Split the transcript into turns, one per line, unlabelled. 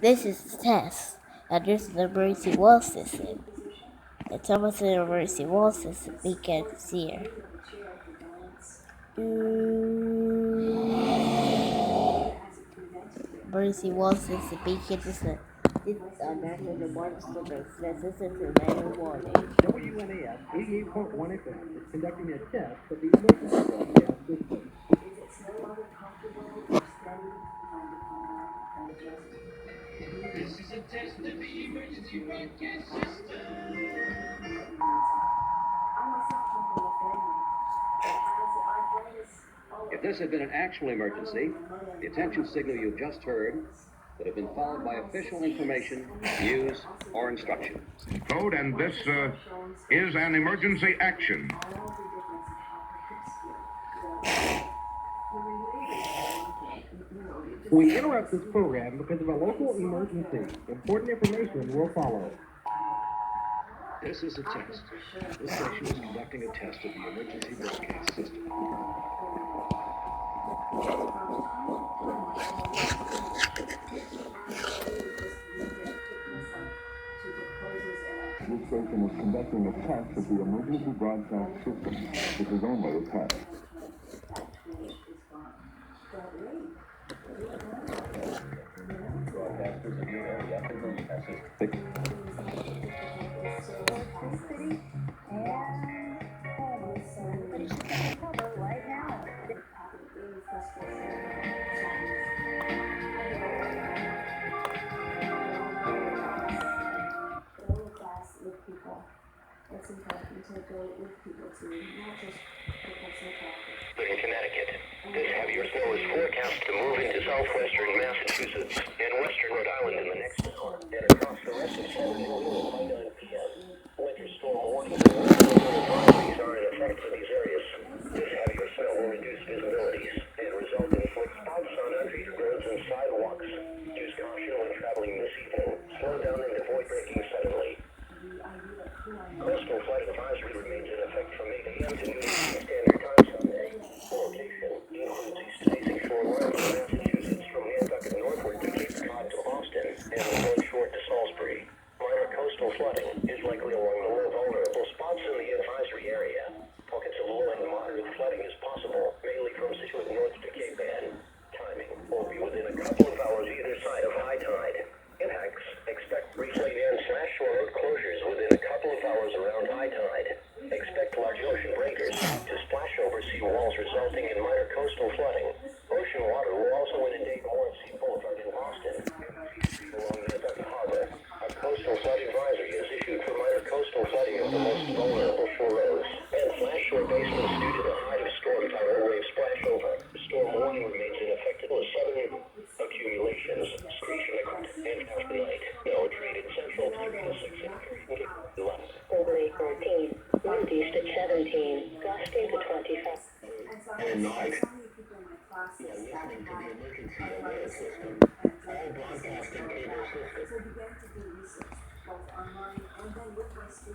This is the test, and this is the emergency wall system. The Thomas Emergency wall system begins here. Emergency wall system begins this national demonstration system to manual warning.
WNAS 88.1 FM is conducting a test of the emergency broadcast system.
This is a test of the emergency broadcast system.
If this had been an actual emergency, the attention signal you just heard would have been followed by official information, news, or instruction.
Code, and this is an emergency action.
We interrupt this program because of a local emergency. Important information will follow.
This is a test. This station is conducting a test of the emergency broadcast system.
This station is conducting a test of the emergency broadcast system. This is only a test.
Broadcasters in your area have been tested.
It's important to go with people to not just because they're practice.
In Connecticut, this heavier snow is forecast to move into southwestern Massachusetts and western Rhode Island in the next hour and across the rest of Saturday morning by 9 p.m. Winter storm warnings and advisories are in effect for these areas. This heavier snow will reduce visibilities and result in slick spots on untreated roads and sidewalks. Use caution when traveling this evening. Slow down and avoid braking suddenly. Coastal flight advisory remains in effect from 8 a.m. to noon Eastern Standard Time Sunday. Location includes East Stacey shoreline in Massachusetts from Nantucket northward to Cape Cod to Boston and the North Shore to Salisbury. Minor coastal flooding is likely along the more vulnerable spots in the advisory area. Pockets of low and moderate flooding is possible, mainly from Situate north to Cape Ann. Timing will be within a couple of hours either side of high tide. Impacts: expect brief lane and /shore road closures within a couple of hours around high tide. Expect large ocean breakers to splash over sea walls, resulting in minor coastal flooding. Ocean water will also inundate Morrissey Boulevard in Boston. Along Nantucket Harbor, a coastal flood advisory is issued for minor coastal flooding of the most vulnerable shore roads and shore basements due to the height of storm power wave splash over. Storm warning remains in effect until southern accumulations screeching and after night. No treated central 3 to 6 and left.
Overly 14, northeast at 17, gusting to 25.
And
Some
night.
people in my class
Yeah, listening to the emergency alert system. All broadcasting cable systems.
So I began to do research, both online and then with my students.